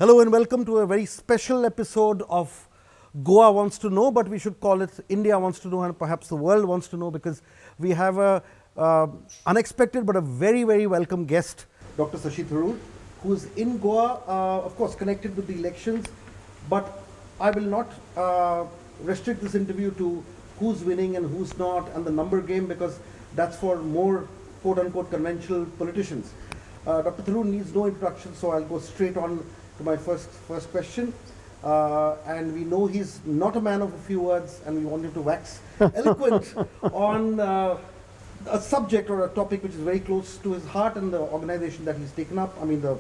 Hello and welcome to a very special episode of Goa Wants to Know, but we should call it India Wants to Know and perhaps the world wants to know, because we have a unexpected but a very welcome guest, Dr. Shashi Tharoor, who is in Goa, of course connected with the elections, but I will not restrict this interview to who's winning and who's not and the number game, because that's for more quote-unquote conventional politicians. Dr. Tharoor needs no introduction, so I'll go straight on to my first question. And we know he's not a man of a few words, and we want him to wax eloquent on a subject or a topic which is very close to his heart and the organization that he's taken up, the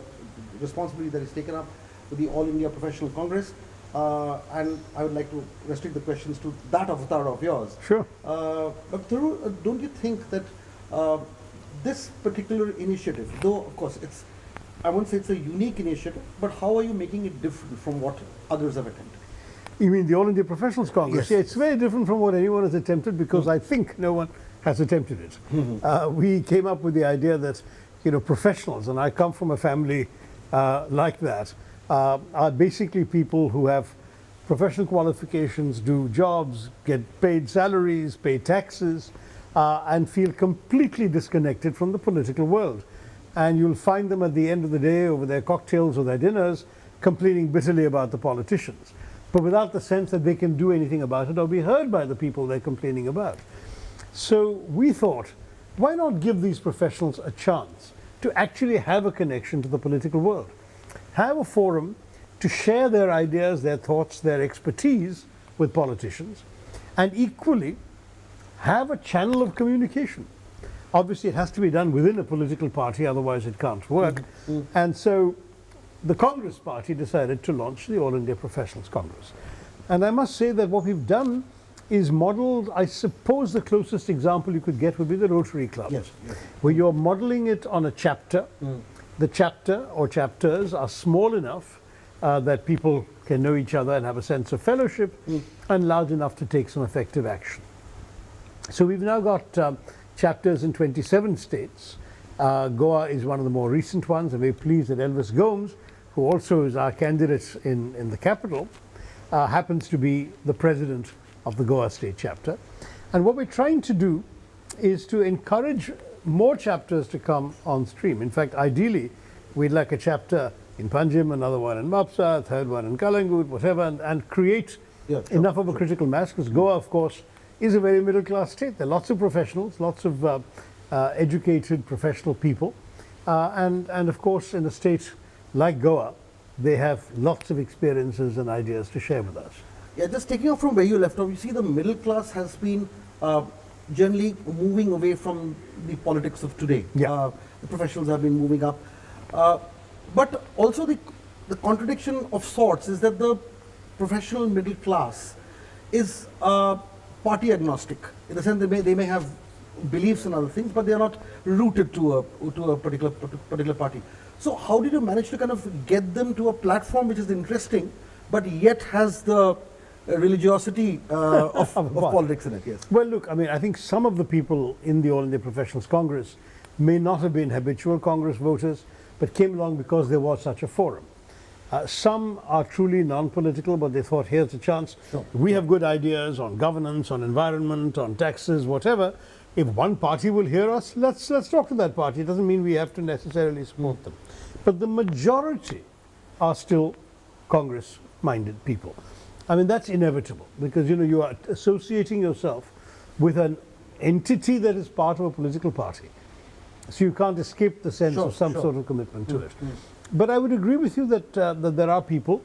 responsibility that he's taken up with the All India Professional Congress. And I would like to restrict the questions to that avatar of yours. Sure. Dr. Tharoor, don't you think that this particular initiative, though of course I won't say it's a unique initiative, but how are you making it different from what others have attempted? You mean the All India Professionals Congress? Yes. Yeah, it's very different from what anyone has attempted, because I think no one has attempted it. We came up with the idea that, professionals, and I come from a family like that, are basically people who have professional qualifications, do jobs, get paid salaries, pay taxes, and feel completely disconnected from the political world. And you'll find them at the end of the day over their cocktails or their dinners complaining bitterly about the politicians, but without the sense that they can do anything about it or be heard by the people they're complaining about. So we thought, why not give these professionals a chance to actually have a connection to the political world? Have a forum to share their ideas, their thoughts, their expertise with politicians, and equally have a channel of communication. Obviously, it has to be done within a political party, otherwise it can't work. And so the Congress party decided to launch the All India Professionals Congress. And I must say that what we've done is modeled, I suppose the closest example you could get would be the Rotary Club, where you're modeling it on a chapter. The chapter or chapters are small enough that people can know each other and have a sense of fellowship, and large enough to take some effective action. So we've now got chapters in 27 states. Goa is one of the more recent ones. I'm very pleased that Elvis Gomes, who also is our candidate in the capital, happens to be the president of the Goa state chapter. And what we're trying to do is to encourage more chapters to come on stream. In fact, ideally, we'd like a chapter in Panjim, another one in Mapsa, a third one in Kalangut, whatever, and create enough of a critical mass, because Goa, of course, is a very middle-class state. There are lots of professionals, lots of educated professional people, and of course in a state like Goa, they have lots of experiences and ideas to share with us. Yeah, just taking off from where you left off, you see the middle class has been generally moving away from the politics of today. The professionals have been moving up. But also the contradiction of sorts is that the professional middle class is party agnostic, in the sense they may have beliefs and other things, but they are not rooted to a particular party. So how did you manage to kind of get them to a platform which is interesting, but yet has the religiosity of politics in it? Yes. Well, look, I think some of the people in the All India Professionals Congress may not have been habitual Congress voters, but came along because there was such a forum. Some are truly non-political, but they thought, here's a chance. We have good ideas on governance, on environment, on taxes, whatever. If one party will hear us, let's talk to that party. It doesn't mean we have to necessarily support them. But the majority are still Congress-minded people. That's inevitable, because you are associating yourself with an entity that is part of a political party. So you can't escape the sense of some sort of commitment to it. But I would agree with you that there are people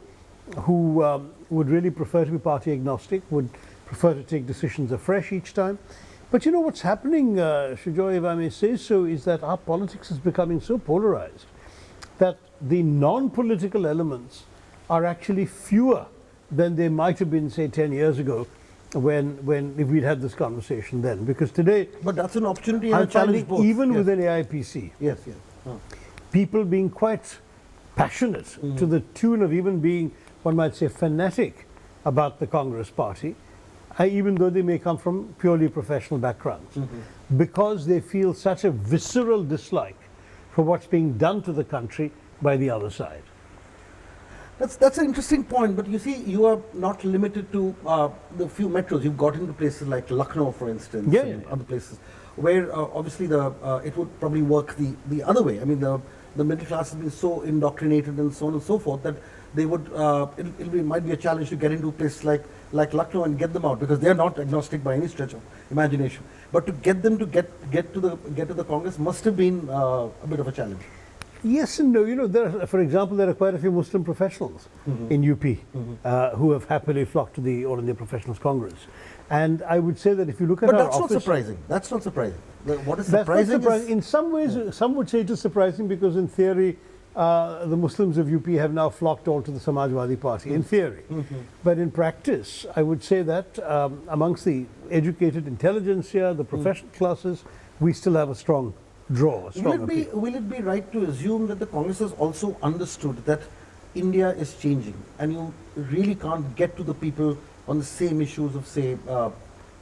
who would really prefer to be party agnostic, would prefer to take decisions afresh each time. But what's happening, Shujoy, if I may say so, is that our politics is becoming so polarized that the non-political elements are actually fewer than they might have been, say, 10 years ago, if we'd had this conversation then. Because today, but that's an opportunity and a challenge both. Even within AIPC, people being quite passionate to the tune of even being, one might say, fanatic about the Congress party, even though they may come from purely professional backgrounds, because they feel such a visceral dislike for what's being done to the country by the other side. That's an interesting point, but you see, you are not limited to the few metros. You've got into places like Lucknow, for instance, and other places, where obviously it would probably work the other way. I mean, the middle class has been so indoctrinated and so on and so forth that they would it might be a challenge to get into places like Lucknow and get them out, because they are not agnostic by any stretch of imagination. But to get them to get to the Congress must have been a bit of a challenge. Yes and no. You know, for example, there are quite a few Muslim professionals in UP who have happily flocked to the All India Professionals Congress. And I would say that if you look at but our that's office, not surprising. That's not surprising. What is that's not surprising? surprising. In some ways, some would say it is surprising because in theory, the Muslims of UP have now flocked all to the Samajwadi Party, in theory. But in practice, I would say that amongst the educated intelligentsia, the professional classes, we still have a strong draw. Will it be right to assume that the Congress has also understood that India is changing and you really can't get to the people on the same issues of, say,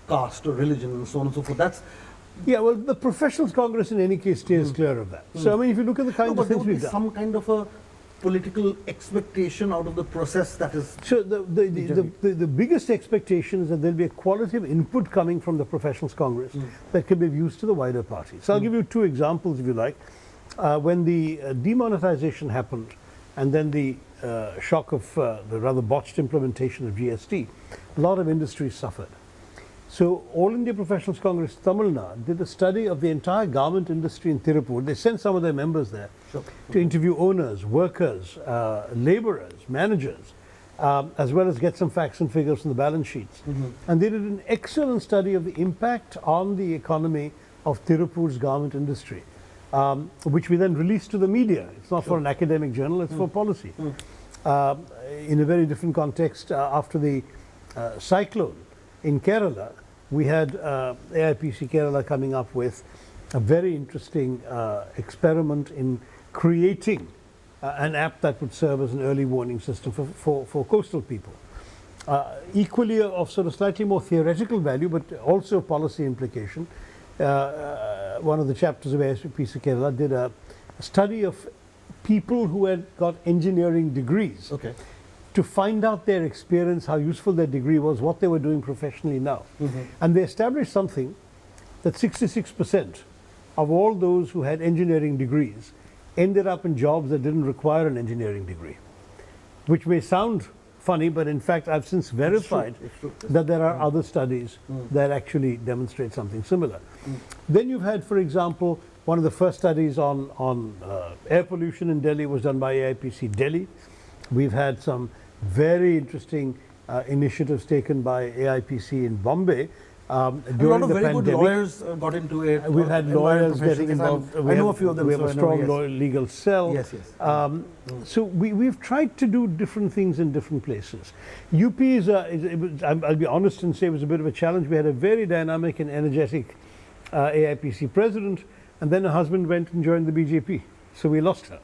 caste or religion and so on and so forth? Yeah, well, the Professionals Congress in any case stays clear of that. So, I mean, if you look at the kind of things we've done. Some kind of a political expectation out of the process that is... So the biggest expectation is that there'll be a quality of input coming from the Professionals Congress that can be used to the wider party. So I'll give you two examples, if you like. When the demonetization happened and then the shock of the rather botched implementation of GST, a lot of industries suffered. So All India Professionals Congress Tamil Nadu did a study of the entire garment industry in Tirupur. They sent some of their members there to interview owners, workers, laborers, managers, as well as get some facts and figures from the balance sheets. And they did an excellent study of the impact on the economy of Tirupur's garment industry, which we then released to the media. It's not for an academic journal, it's for policy. In a very different context, after the cyclone in Kerala, we had AIPC Kerala coming up with a very interesting experiment in creating an app that would serve as an early warning system for coastal people. Equally of sort of slightly more theoretical value, but also policy implication. One of the chapters of AIPC Kerala did a study of people who had got engineering degrees. To find out their experience, how useful their degree was, what they were doing professionally now. And they established something that 66% of all those who had engineering degrees ended up in jobs that didn't require an engineering degree, which may sound funny, but in fact I've since verified that there are other studies that actually demonstrate something similar. Then you've had, for example, one of the first studies on air pollution in Delhi was done by AIPC Delhi. We've had some very interesting initiatives taken by AIPC in Bombay during the pandemic. A lot of very good lawyers got into it. We've had lawyers getting involved. I know a few of them. We have a strong legal cell. So we've tried to do different things in different places. UP I'll be honest and say it was a bit of a challenge. We had a very dynamic and energetic AIPC president, and then her husband went and joined the BJP. So we lost her.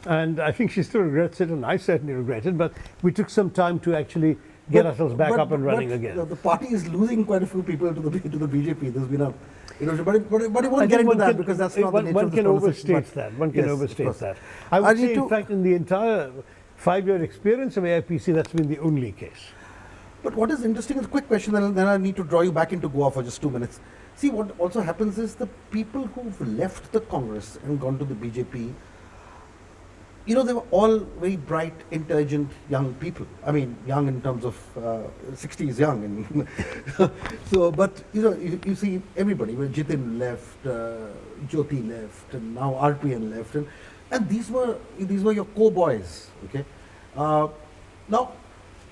And I think she still regrets it, and I certainly regret it, but we took some time to actually get ourselves back up and running again. The party is losing quite a few people to the BJP. There's been a, but it won't get into that because that's not the nature of this conversation. One can overstate that. I would say, in fact, in the entire 5-year experience of AIPC, that's been the only case. But what is interesting is a quick question, then I need to draw you back into Goa for just 2 minutes. See, what also happens is the people who've left the Congress and gone to the BJP, you know, they were all very bright, intelligent, young people. I mean, young in terms of 60 is young. And so, but you know, you see everybody. Well, Jitin left, Jyoti left, and now RPN left, and these were your co-boys. Okay. Now,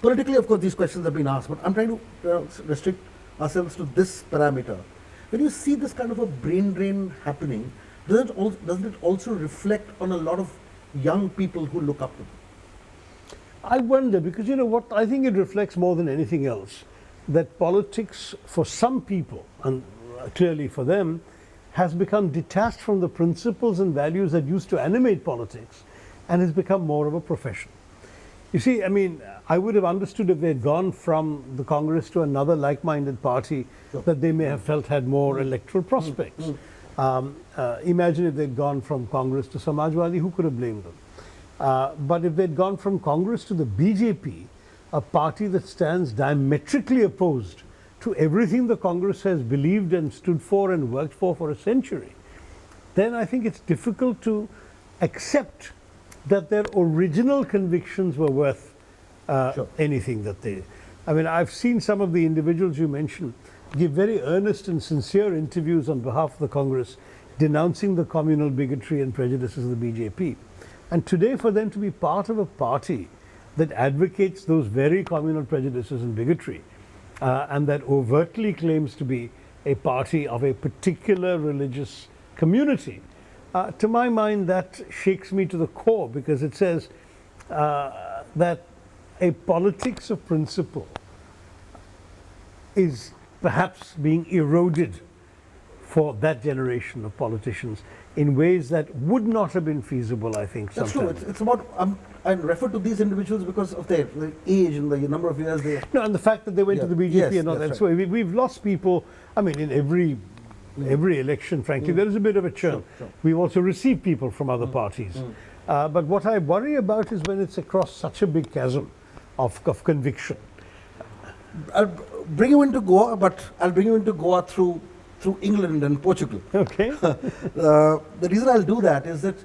politically, of course, these questions have been asked, but I'm trying to restrict ourselves to this parameter. When you see this kind of a brain drain happening, doesn't it also reflect on a lot of young people who look up to them? I wonder, because you know what, I think it reflects more than anything else that politics for some people, and clearly for them, has become detached from the principles and values that used to animate politics and has become more of a profession. You see, I mean, I would have understood if they had gone from the Congress to another like-minded party that they may have felt had more electoral prospects. Imagine if they'd gone from Congress to Samajwadi, who could have blamed them? But if they'd gone from Congress to the BJP, a party that stands diametrically opposed to everything the Congress has believed and stood for and worked for a century, then I think it's difficult to accept that their original convictions were worth anything that they... I mean, I've seen some of the individuals you mentioned give very earnest and sincere interviews on behalf of the Congress denouncing the communal bigotry and prejudices of the BJP. And today, for them to be part of a party that advocates those very communal prejudices and bigotry, and that overtly claims to be a party of a particular religious community, to my mind, that shakes me to the core, because it says that a politics of principle is perhaps being eroded for that generation of politicians in ways that would not have been feasible, I think. That's true. It's about, I refer to these individuals because of their age and the number of years they... No, and the fact that they went to the BJP and all that. Right. So we've lost people, I mean, in every election, frankly, there is a bit of a churn. Sure. We've also received people from other parties. But what I worry about is when it's across such a big chasm of conviction. I'll bring you into Goa, but I'll bring you into Goa through England and Portugal. Okay. The reason I'll do that is that,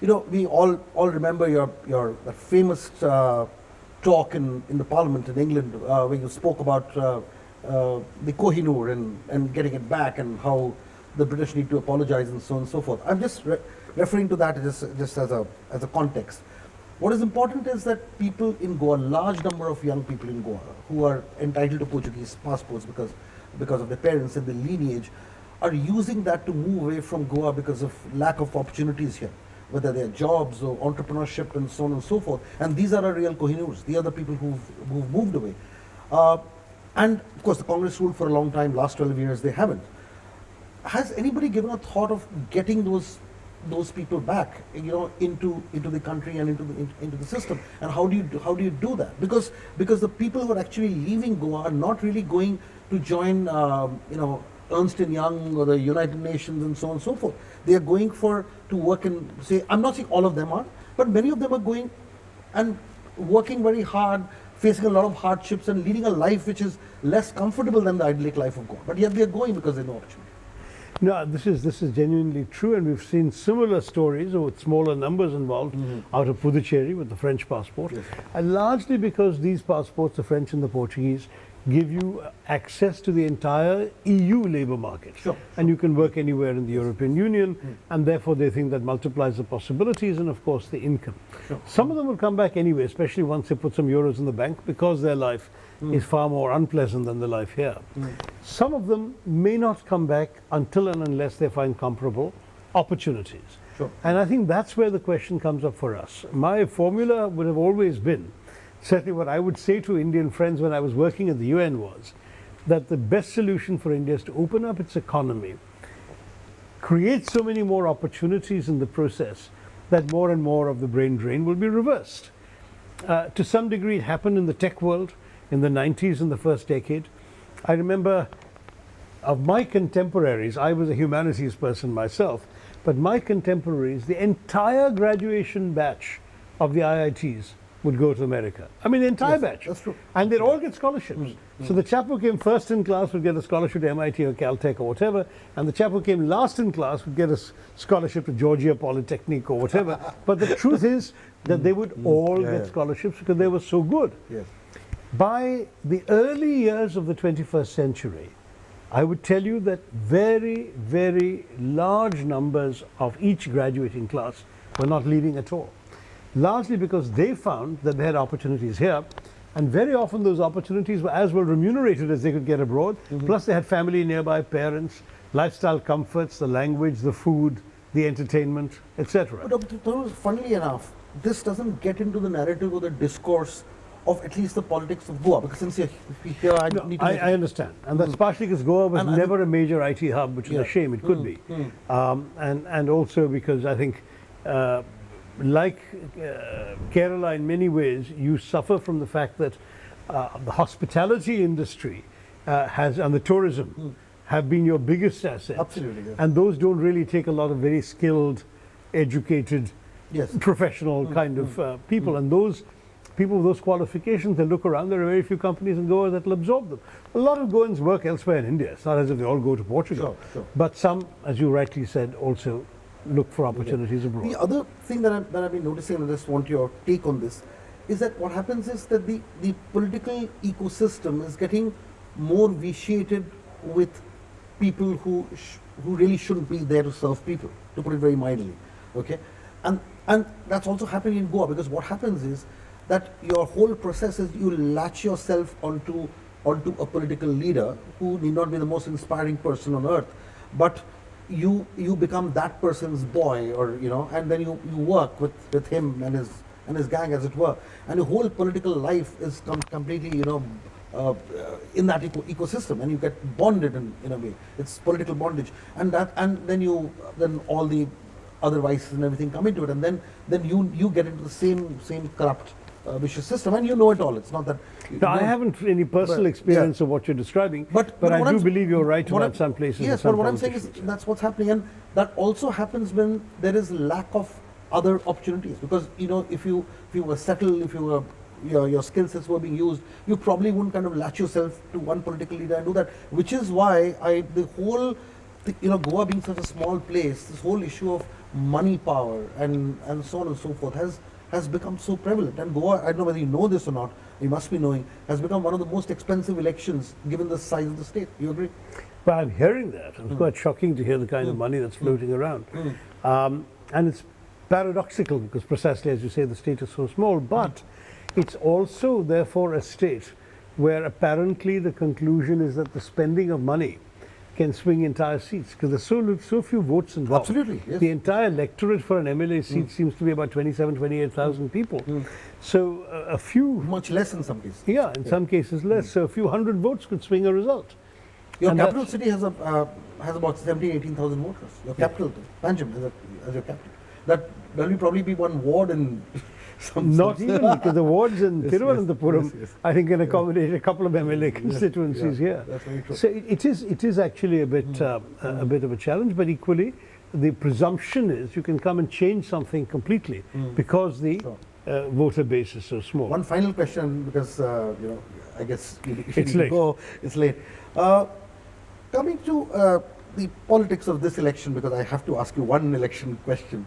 you know, we all remember your famous talk in the Parliament in England, where you spoke about the Kohinoor and getting it back, and how the British need to apologize and so on and so forth. I'm just referring to that just as a context. What is important is that people in Goa, large number of young people in Goa who are entitled to Portuguese passports because of their parents and their lineage, are using that to move away from Goa because of lack of opportunities here, whether they're jobs or entrepreneurship and so on and so forth. And these are our real Kohinoors. These are the people who've moved away. And of course, the Congress ruled for a long time. Last 12 years, they haven't. Has anybody given a thought of getting those people back, you know, into the country and into the system? And how do you do that? Because the people who are actually leaving Goa are not really going to join, you know, Ernst & Young or the United Nations and so on and so forth. They are going to work and say, I'm not saying all of them are, but many of them are going and working very hard, facing a lot of hardships and leading a life which is less comfortable than the idyllic life of Goa. But yet they are going because they know opportunity. No, this is genuinely true, and we've seen similar stories with smaller numbers involved out of Puducherry with the French passport, and largely because these passports, the French and the Portuguese, give you access to the entire EU labour market. And you can work anywhere in the European Union, and therefore they think that multiplies the possibilities and of course the income. Some of them will come back anyway, especially once they put some euros in the bank, because their life is far more unpleasant than the life here. Some of them may not come back until and unless they find comparable opportunities. And I think that's where the question comes up for us. My formula would have always been, certainly what I would say to Indian friends when I was working at the UN, was that the best solution for India is to open up its economy, create so many more opportunities in the process that more and more of the brain drain will be reversed. To some degree it happened in the tech world in the 90s, in the first decade. I remember of my contemporaries, I was a humanities person myself, but my contemporaries, the entire graduation batch of the IITs would go to America. I mean, the entire batch. That's true. And they'd all get scholarships. So the chap who came first in class would get a scholarship to MIT or Caltech or whatever, and the chap who came last in class would get a scholarship to Georgia Polytechnic or whatever. But the truth is that they would all get scholarships because they were so good. By the early years of the 21st century, I would tell you that very, very large numbers of each graduating class were not leaving at all. Largely because they found that they had opportunities here, and very often those opportunities were as well remunerated as they could get abroad. Plus they had family nearby, parents, lifestyle comforts, the language, the food, the entertainment, etc. But funnily enough, this doesn't get into the narrative or the discourse of at least the politics of Goa, because since you're here, I understand, and that's partially because Goa was never a major IT hub, which is a shame. It could be, and also because I think, like Kerala, in many ways, you suffer from the fact that the hospitality industry and the tourism have been your biggest assets. Absolutely, and those don't really take a lot of very skilled, educated Yes. professional kind of people. And those people with those qualifications, they look around, there are very few companies in Goa that will absorb them. A lot of Goans work elsewhere in India. It's not as if they all go to Portugal. Sure. But some, as you rightly said, also look for opportunities abroad. The other thing that I've been noticing, and I just want your take on this, is that what happens is that the political ecosystem is getting more vitiated with people who really shouldn't be there to serve people, to put it very mildly, okay? And that's also happening in Goa, because what happens is that your whole process is you latch yourself onto a political leader who need not be the most inspiring person on earth, but you become that person's boy, or and then you work with him and his gang, as it were, and your whole political life is completely in that ecosystem, and you get bonded in a way. It's political bondage, and then all the other vices and everything come into it, and then you get into the same corrupt vicious system, and you know it all. It's not that. No, I haven't any personal experience of what you're describing, but I do believe you're right about some places. Yes, but what I'm saying is that's what's happening, and that also happens when there is lack of other opportunities. Because if you were settled, if you were your skill sets were being used, you probably wouldn't kind of latch yourself to one political leader and do that. Which is why Goa being such a small place, this whole issue of money power and so on and so forth has become so prevalent. And Goa, I don't know whether you know this or not, you must be knowing, has become one of the most expensive elections given the size of the state. You agree? Well, I'm hearing that. It's quite shocking to hear the kind of money that's floating around. And it's paradoxical, because precisely as you say, the state is so small, but it's also therefore a state where apparently the conclusion is that the spending of money can swing entire seats, because there's so few votes involved. Absolutely, yes. The entire electorate for an MLA seat seems to be about 28,000 people. So a few... Much less in some cases. Yeah, in some cases less. So a few hundred votes could swing a result. Your capital city has about 18,000 voters. Your capital, Panjim, as your capital. That will probably be one ward in Not even, because the wards in Thiruvananthapuram, I think, can accommodate a couple of MLA constituencies here. That's very true. So it is actually a bit of a challenge, but equally, the presumption is you can come and change something completely because the voter base is so small. One final question, because I guess it's late. It's late. Coming to the politics of this election, because I have to ask you one election question.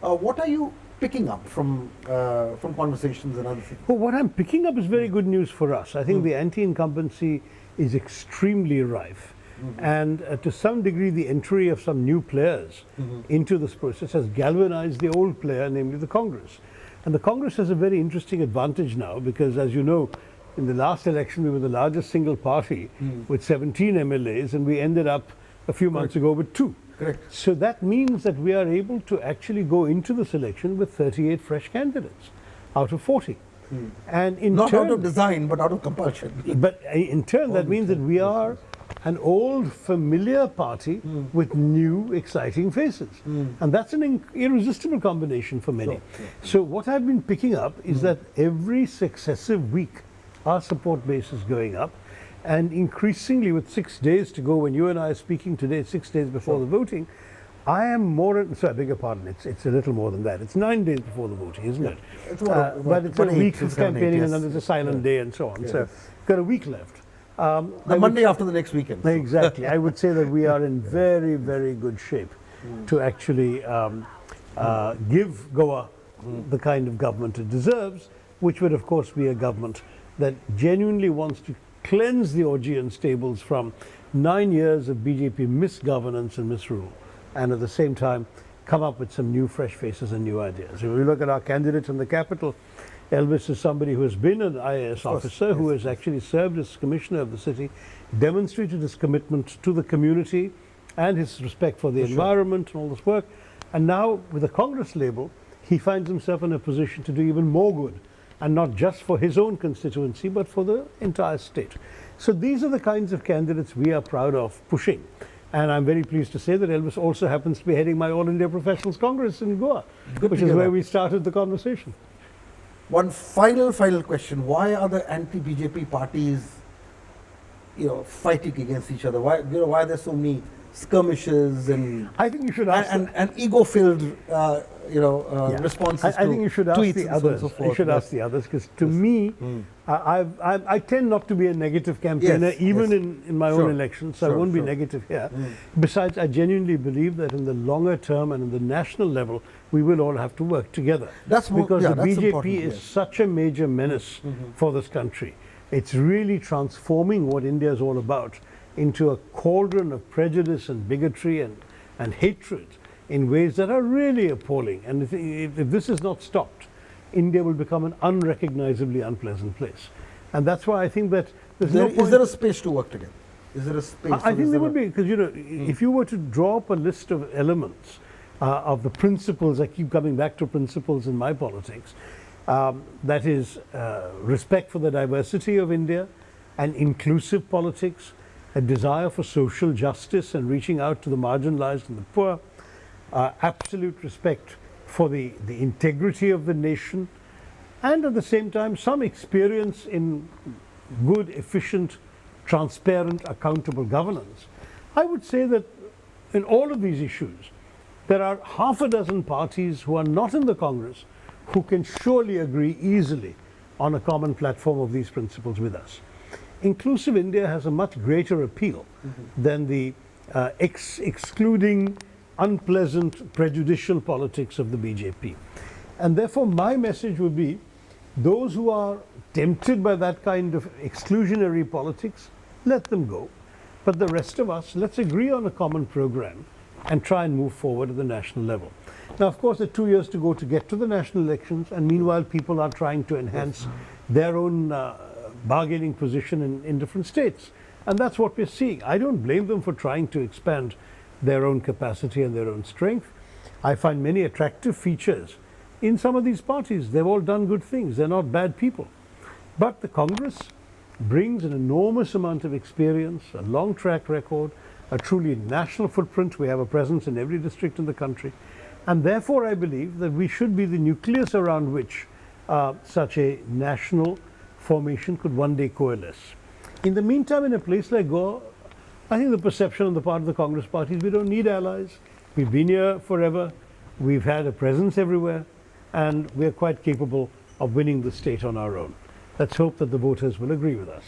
What are you picking up from conversations and other things? Well, what I'm picking up is very good news for us. I think the anti-incumbency is extremely rife. And to some degree, the entry of some new players into this process has galvanized the old player, namely the Congress. And the Congress has a very interesting advantage now, because as you know, in the last election, we were the largest single party with 17 MLAs, and we ended up a few months ago with 2. Correct. So that means that we are able to actually go into this election with 38 fresh candidates out of 40. And in Not turn, out of design, but out of compulsion. But in turn, that means that we are an old, familiar party with new, exciting faces. And that's an irresistible combination for many. So what I've been picking up is that every successive week, our support base is going up. And increasingly, with 6 days to go, when you and I are speaking today, 6 days before the voting, I am more... So I beg your pardon, it's a little more than that. It's 9 days before the voting, isn't it? But it's a week of campaigning, and then there's a silent day and so on. So we've got a week left. The Monday after the next weekend. Exactly. I would say that we are in very, very good shape to actually give Goa the kind of government it deserves, which would, of course, be a government that genuinely wants to cleanse the Augean stables from 9 years of BJP misgovernance and misrule, and at the same time come up with some new fresh faces and new ideas. If we look at our candidate in the capital, Elvis is somebody who has been an IAS officer, who has actually served as commissioner of the city, demonstrated his commitment to the community and his respect for the environment and all this work, and now with a Congress label, he finds himself in a position to do even more good, and not just for his own constituency, but for the entire state. So these are the kinds of candidates we are proud of pushing. And I'm very pleased to say that Elvis also happens to be heading my All India Professionals Congress in Goa, which is where we started the conversation. One final question. Why are the anti-BJP parties, fighting against each other? Why are there so many skirmishes and I think you should ask and ego-filled, responses. I think you should ask the others. You should ask the others, because to me, I tend not to be a negative campaigner, even in my own elections, so I won't be negative here. Besides, I genuinely believe that in the longer term and in the national level, we will all have to work together. That's because the BJP is yes. such a major menace for this country. It's really transforming what India is all about into a cauldron of prejudice and bigotry and hatred in ways that are really appalling. And if this is not stopped, India will become an unrecognizably unpleasant place. And that's why I think that there's no point. Is there a space to work together? Is there a space? I think there would be, because if you were to draw up a list of elements of the principles, I keep coming back to principles in my politics, that is respect for the diversity of India, and inclusive politics, a desire for social justice and reaching out to the marginalized and the poor, absolute respect for the integrity of the nation, and at the same time some experience in good, efficient, transparent, accountable governance. I would say that in all of these issues, there are half a dozen parties who are not in the Congress who can surely agree easily on a common platform of these principles with us. Inclusive India has a much greater appeal than the excluding, unpleasant, prejudicial politics of the BJP. And therefore my message would be, those who are tempted by that kind of exclusionary politics, let them go. But the rest of us, let's agree on a common program and try and move forward at the national level. Now, of course, there are 2 years to go to get to the national elections, and meanwhile people are trying to enhance their own bargaining position in different states. And that's what we're seeing. I don't blame them for trying to expand their own capacity and their own strength. I find many attractive features in some of these parties. They've all done good things. They're not bad people. But the Congress brings an enormous amount of experience, a long track record, a truly national footprint. We have a presence in every district in the country. And therefore I believe that we should be the nucleus around which such a national formation could one day coalesce. In the meantime, in a place like Goa, I think the perception on the part of the Congress party is we don't need allies. We've been here forever. We've had a presence everywhere, and we're quite capable of winning the state on our own. Let's hope that the voters will agree with us.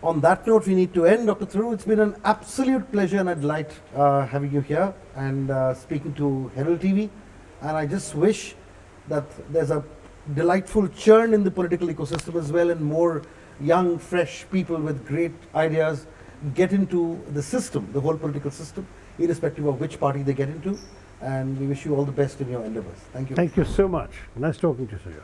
On that note, we need to end. Dr. Tharoor, it's been an absolute pleasure and a delight having you here and speaking to Herald TV. And I just wish that there's a delightful churn in the political ecosystem as well, and more young, fresh people with great ideas get into the system, the whole political system, irrespective of which party they get into. And we wish you all the best in your endeavors. Thank you. Thank you so much. Nice talking to you, Sir.